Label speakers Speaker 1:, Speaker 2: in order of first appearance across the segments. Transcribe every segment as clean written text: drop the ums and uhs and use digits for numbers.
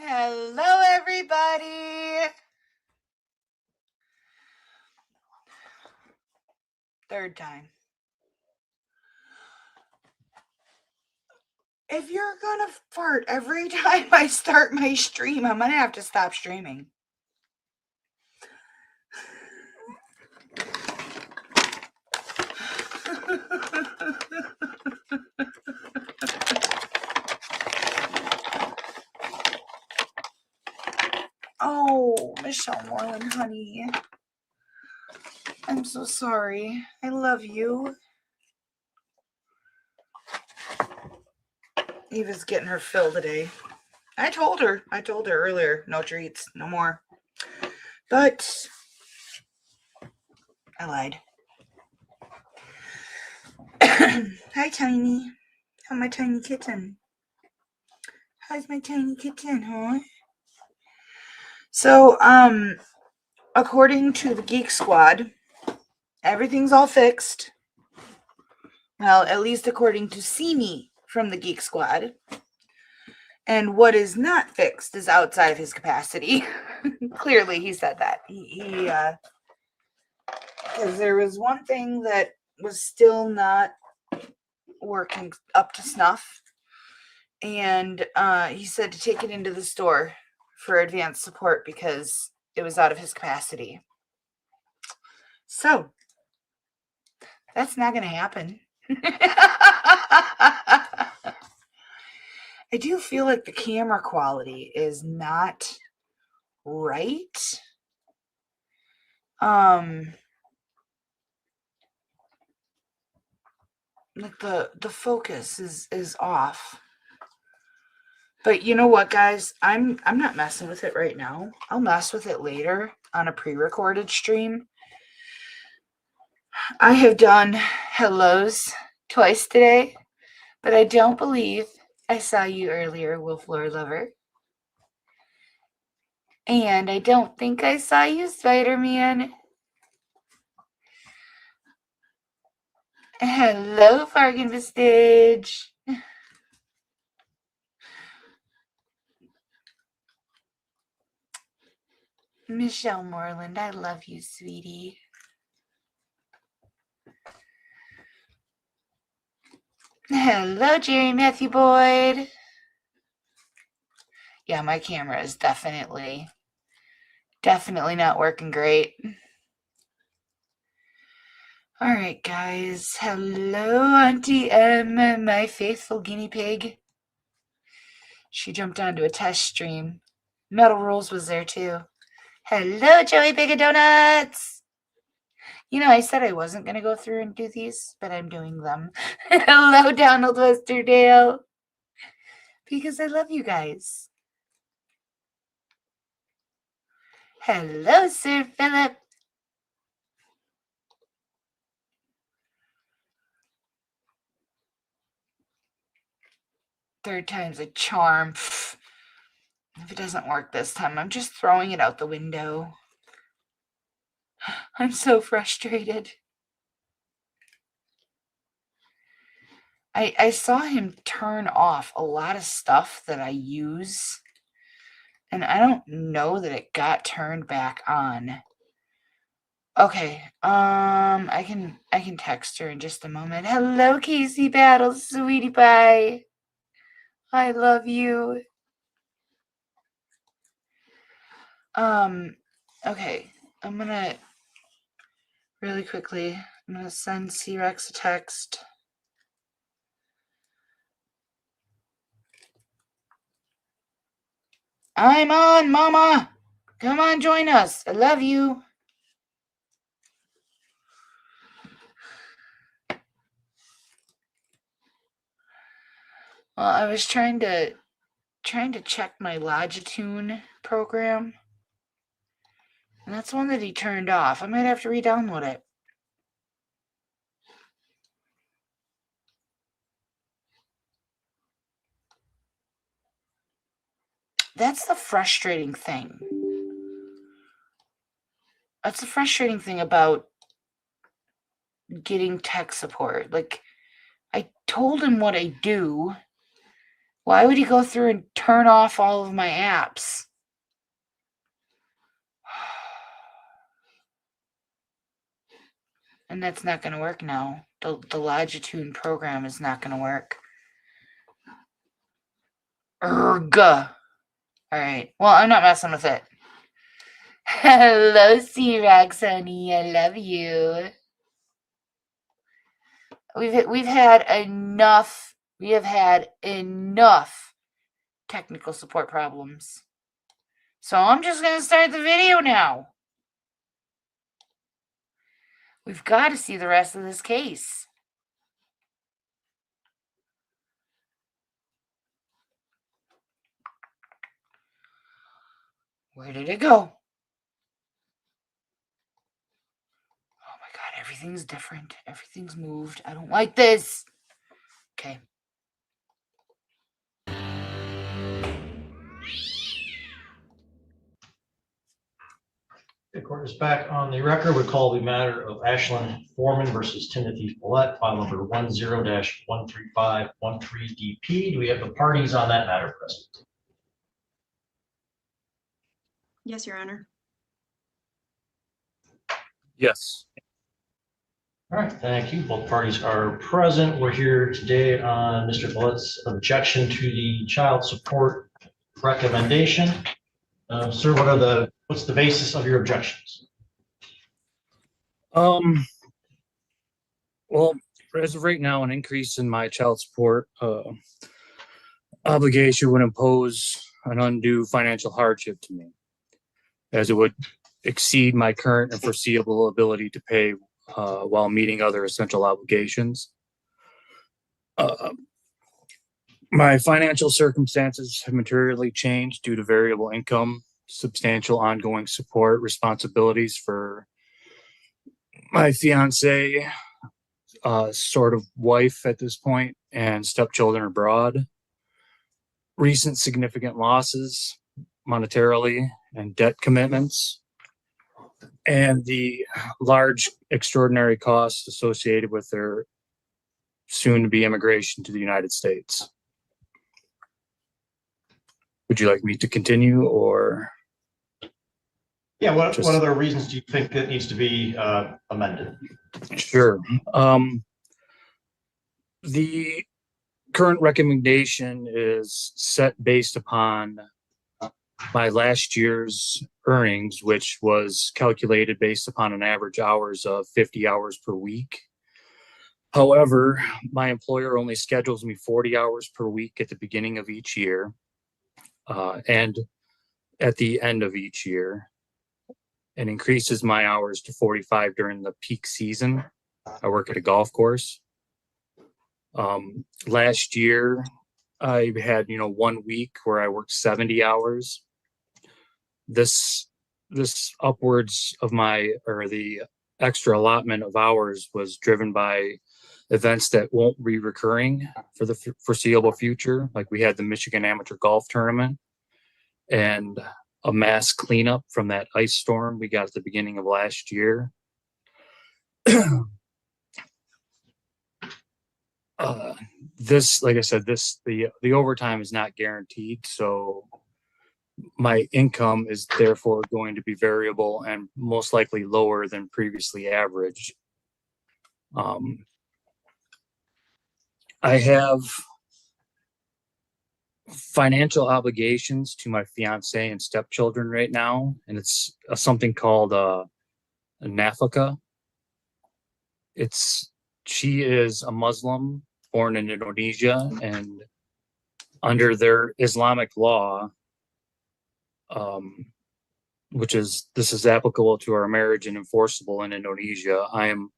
Speaker 1: Hello, everybody. Third time. If you're gonna fart every time I start my stream, I'm gonna have to stop streaming. Oh, Michelle Moreland, honey. I'm so sorry. I love you. Eva's getting her fill today. I told her earlier, no treats, no more. But I lied. Hi, Tiny. How's my tiny kitten? How's my tiny kitten, huh? So, according to the Geek Squad, everything's all fixed. Well, at least according to Simi from the Geek Squad. And what is not fixed is outside of his capacity. Clearly, he said that. Because there was one thing that was still not working up to snuff. And he said to take it into the store for advanced support because it was out of his capacity. So, that's not going to happen. I do feel like the camera quality is not right. Like the focus is off. But you know what, guys? I'm not messing with it right now. I'll mess with it later on a pre-recorded stream. I have done hellos twice today, but I don't believe I saw you earlier, Wolf Lord Lover. And I don't think I saw you, Spider-Man. Hello, Fargan Vistage. Michelle Moreland, I love you, sweetie. Hello, Jerry Matthew Boyd. Yeah, my camera is definitely not working great. All right, guys. Hello, Auntie M, my faithful guinea pig. She jumped onto a test stream. Metal Rules was there, too. Hello, Joey Big of Donuts. You know, I said I wasn't going to go through and do these, but I'm doing them. Hello, Donald Westerdale. Because I love you guys. Hello, Sir Philip. Third time's a charm. If it doesn't work this time, I'm just throwing it out the window. I'm so frustrated. I saw him turn off a lot of stuff that I use, and I don't know that it got turned back on. Okay, I can text her in just a moment. Hello, Casey Battles, sweetie pie. I love you. Okay, I'm gonna really quickly, I'm gonna send C-Rex a text. I'm on, Mama. Come on, join us. I love you. Well, I was trying to check my Logitune program, and that's one that he turned off. I might have to re-download it. That's the frustrating thing. That's the frustrating thing about getting tech support. Like, I told him what I do, Why would he go through and turn off all of my apps? And that's not going to work now. The Longitude program is not going to work. Urgh. All right. Well, I'm not messing with it. Hello, C-Rox, honey. I love you. We've had enough. We have had enough technical support problems. So I'm just going to start the video now. We've got to see the rest of this case. Where did it go? Oh my God, everything's different. Everything's moved. I don't like this. Okay.
Speaker 2: The court is back on the record. We call the matter of Ashlyn Foreman versus Timothy Follett, file number 10-13513DP. Do we have the parties on that matter present?
Speaker 3: Yes, Your Honor.
Speaker 4: Yes.
Speaker 2: All right, thank you. Both parties are present. We're here today on Mr. Follett's objection to the child support recommendation. Sir, what's the basis of your objections?
Speaker 4: Well, as of right now, an increase in my child support obligation would impose an undue financial hardship to me, as it would exceed my current and foreseeable ability to pay while meeting other essential obligations. My financial circumstances have materially changed due to variable income, substantial ongoing support, responsibilities for my fiance, sort of wife at this point, and stepchildren abroad. Recent significant losses monetarily and debt commitments, and the large extraordinary costs associated with their soon-to-be immigration to the United States. Would you like me to continue, or?
Speaker 2: Yeah, what other reasons do you think that needs to be amended?
Speaker 4: Sure. The current recommendation is set based upon my last year's earnings, which was calculated based upon an average hours of 50 hours per week. However, my employer only schedules me 40 hours per week at the beginning of each year and at the end of each year, and increases my hours to 45 during the peak season. I work at a golf course. Last year, I had 1 week where I worked 70 hours. This upwards of the extra allotment of hours was driven by events that won't be recurring for the foreseeable future. Like we had the Michigan Amateur Golf Tournament and a mass cleanup from that ice storm we got at the beginning of last year. Like I said, the overtime is not guaranteed, so my income is therefore going to be variable and most likely lower than previously averaged. I have financial obligations to my fiance and stepchildren right now, and it's something called a nafaka. She is a Muslim born in Indonesia, and under their Islamic law, this is applicable to our marriage and enforceable in Indonesia, I am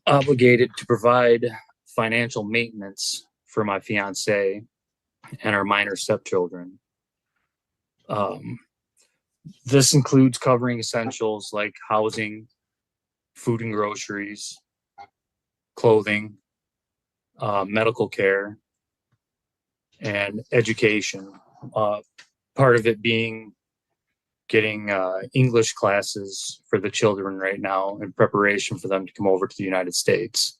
Speaker 4: obligated to provide financial maintenance for my fiance and our minor stepchildren. This includes covering essentials like housing, food and groceries, clothing, medical care, and education. Part of it being getting English classes for the children right now in preparation for them to come over to the United States.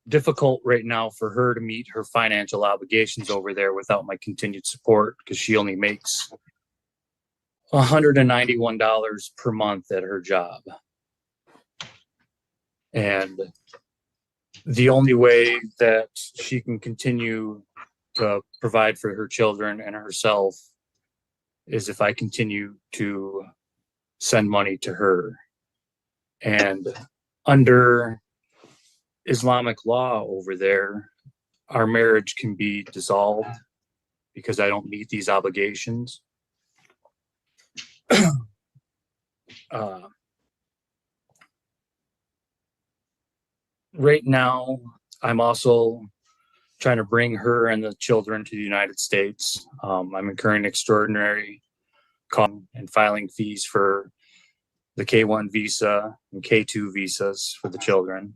Speaker 4: difficult right now for her to meet her financial obligations over there without my continued support, because she only makes $191 per month at her job. And the only way that she can continue to provide for her children and herself is if I continue to send money to her. And under Islamic law over there, our marriage can be dissolved because I don't meet these obligations. Right now, I'm also trying to bring her and the children to the United States. I'm incurring extraordinary costs and filing fees for the K-1 visa and K-2 visas for the children.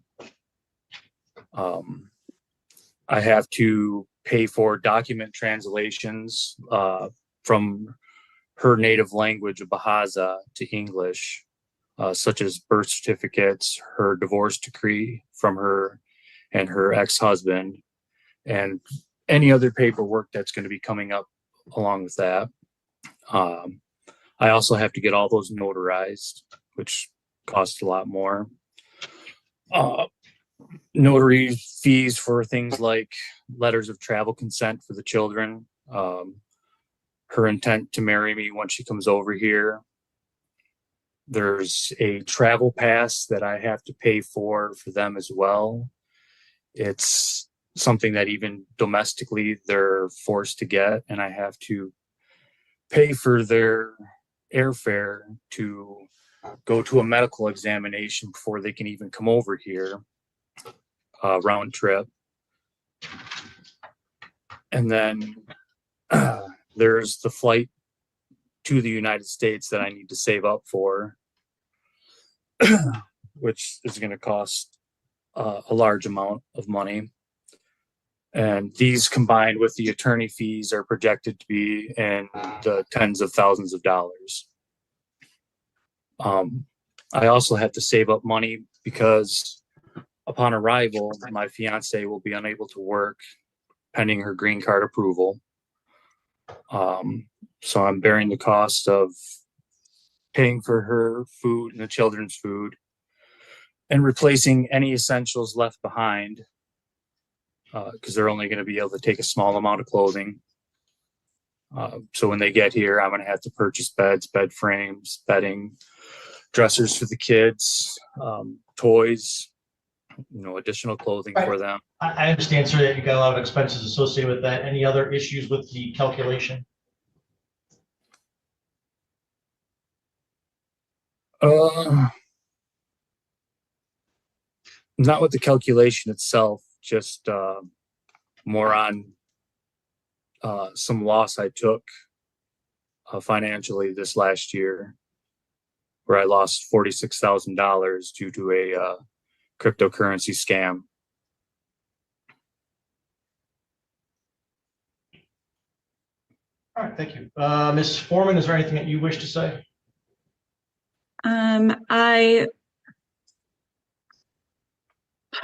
Speaker 4: I have to pay for document translations from her native language of Bahasa to English, such as birth certificates, her divorce decree from her and her ex-husband, and any other paperwork that's going to be coming up along with that. I also have to get all those notarized, which costs a lot more. Notary fees for things like letters of travel consent for the children, her intent to marry me once she comes over here. There's a travel pass that I have to pay for them as well. It's something that even domestically they're forced to get, and I have to pay for their airfare to go to a medical examination before they can even come over here, round trip. And then there's the flight to the United States that I need to save up for, which is going to cost a large amount of money. And these combined with the attorney fees are projected to be in the tens of thousands of dollars. I also have to save up money because upon arrival, my fiance will be unable to work pending her green card approval. So I'm bearing the cost of paying for her food and the children's food and replacing any essentials left behind, because they're only going to be able to take a small amount of clothing. So when they get here, I'm going to have to purchase beds, bed frames, bedding, dressers for the kids, toys, additional clothing for them.
Speaker 2: I understand, sir, that you got a lot of expenses associated with that. Any other issues with the calculation?
Speaker 4: Not with the calculation itself, just more on some loss I took financially this last year, where I lost $46,000 due to a cryptocurrency scam.
Speaker 2: All right, thank you. Ms. Foreman, is there anything that you wish to say?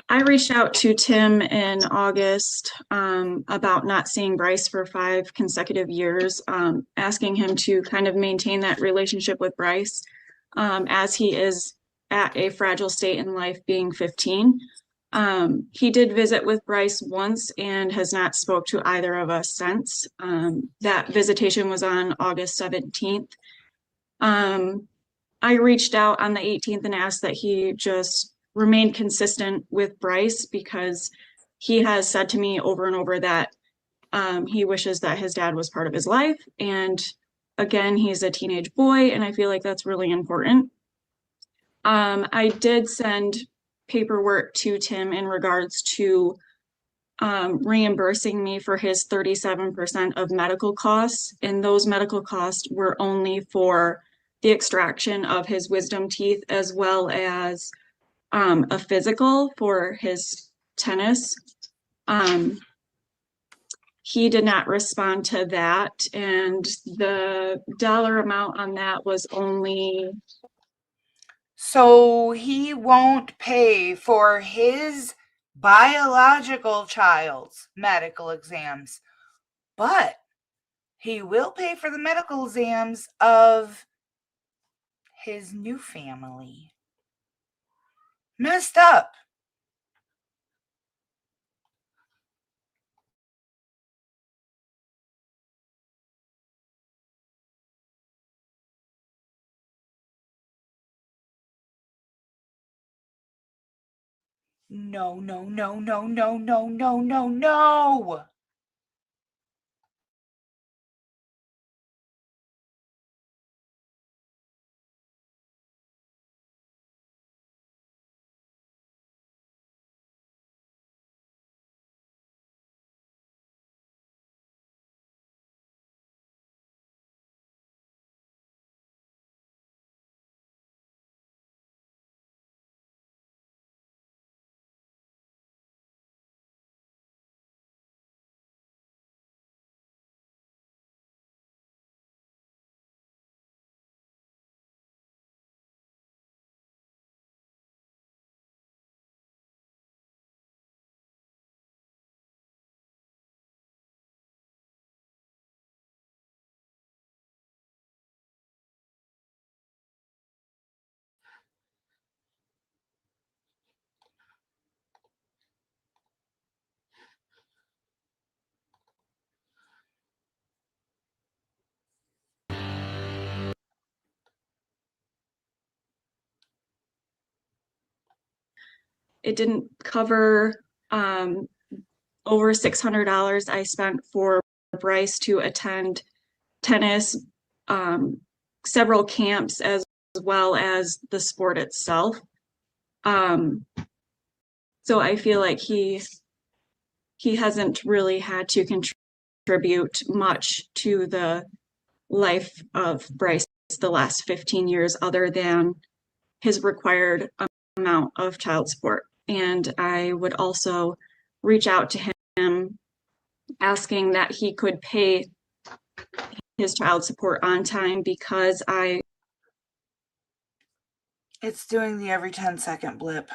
Speaker 3: I reached out to Tim in August about not seeing Bryce for 5 consecutive years, asking him to kind of maintain that relationship with Bryce as he is at a fragile state in life, being 15. He did visit with Bryce once and has not spoke to either of us since. That visitation was on August 17th. I reached out on the 18th and asked that he just remain consistent with Bryce, because he has said to me over and over that he wishes that his dad was part of his life. And again, he's a teenage boy, and I feel like that's really important. I did send paperwork to Tim in regards to reimbursing me for his 37% of medical costs, and those medical costs were only for the extraction of his wisdom teeth, as well as a physical for his tennis. He did not respond to that, and the dollar amount on that was only...
Speaker 1: So he won't pay for his biological child's medical exams, but he will pay for the medical exams of his new family. Messed up. No, no, no, no, no, no, no, no, no.
Speaker 3: It didn't cover over $600 I spent for Bryce to attend tennis, several camps, as well as the sport itself. So I feel like he hasn't really had to contribute much to the life of Bryce the last 15 years, other than his required amount of child support. And I would also reach out to him asking that he could pay his child support on time, because
Speaker 1: It's doing the every 10-second blip.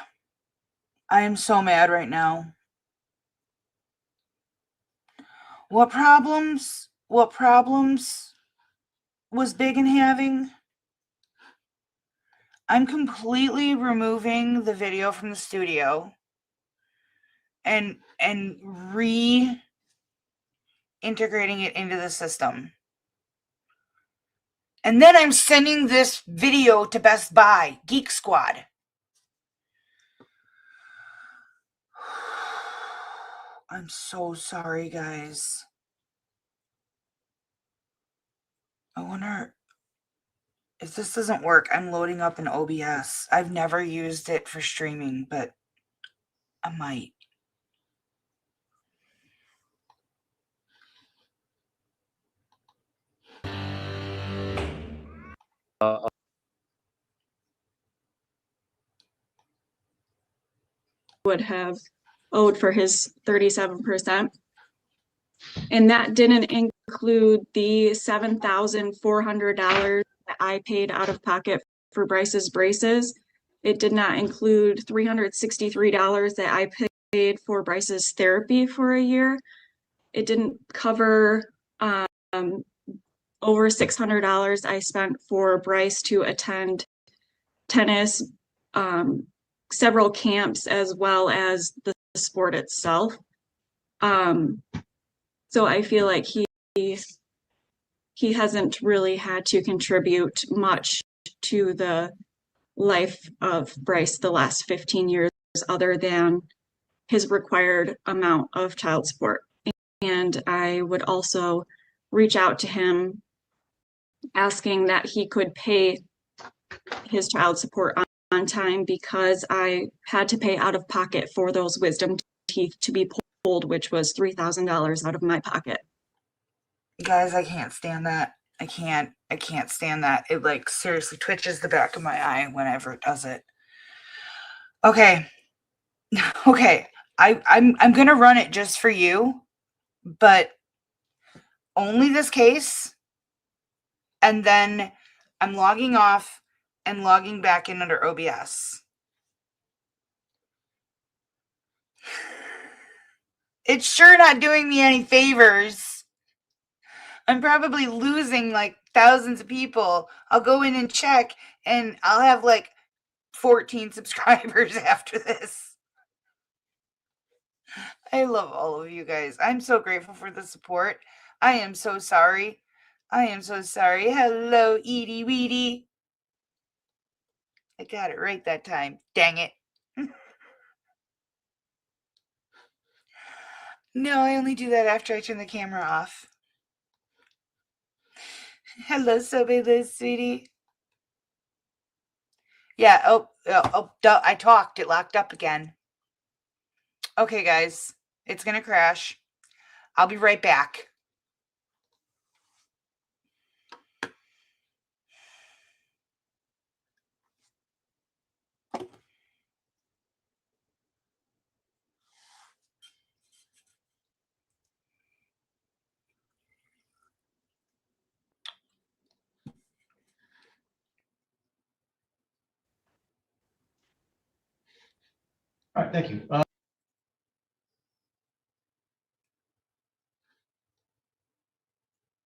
Speaker 1: I am so mad right now. What problems was Biggin having? I'm completely removing the video from the studio and reintegrating it into the system. And then I'm sending this video to Best Buy, Geek Squad. I'm so sorry, guys. I wonder if this doesn't work. I'm loading up an OBS. I've never used it for streaming, but I might.
Speaker 3: would have owed for his 37%. And that didn't include the $7,400 that I paid out of pocket for Bryce's braces. It did not include $363 that I paid for Bryce's therapy for a year. It didn't cover over $600 I spent for Bryce to attend tennis, several camps, as well as the sport itself. So I feel like he hasn't really had to contribute much to the life of Bryce the last 15 years, other than his required amount of child support. And I would also reach out to him asking that he could pay his child support on time, because I had to pay out of pocket for those wisdom teeth to be pulled, which was $3,000 out of my pocket.
Speaker 1: Guys, I can't stand that. I can't stand that. It like seriously twitches the back of my eye whenever it does it. Okay. Okay. I'm gonna run it just for you, but only this case. And then I'm logging off and logging back in under OBS. It's sure not doing me any favors. I'm probably losing like thousands of people. I'll go in and check and I'll have like 14 subscribers after this. I love all of you guys. I'm so grateful for the support. I am so sorry. I am so sorry. Hello, Edie Weedy. I got it right that time. Dang it. No, I only do that after I turn the camera off. Hello, Sobe Liz, sweetie. Yeah, duh, I talked. It locked up again. Okay, guys. It's going to crash. I'll be right back.
Speaker 2: All right, thank you.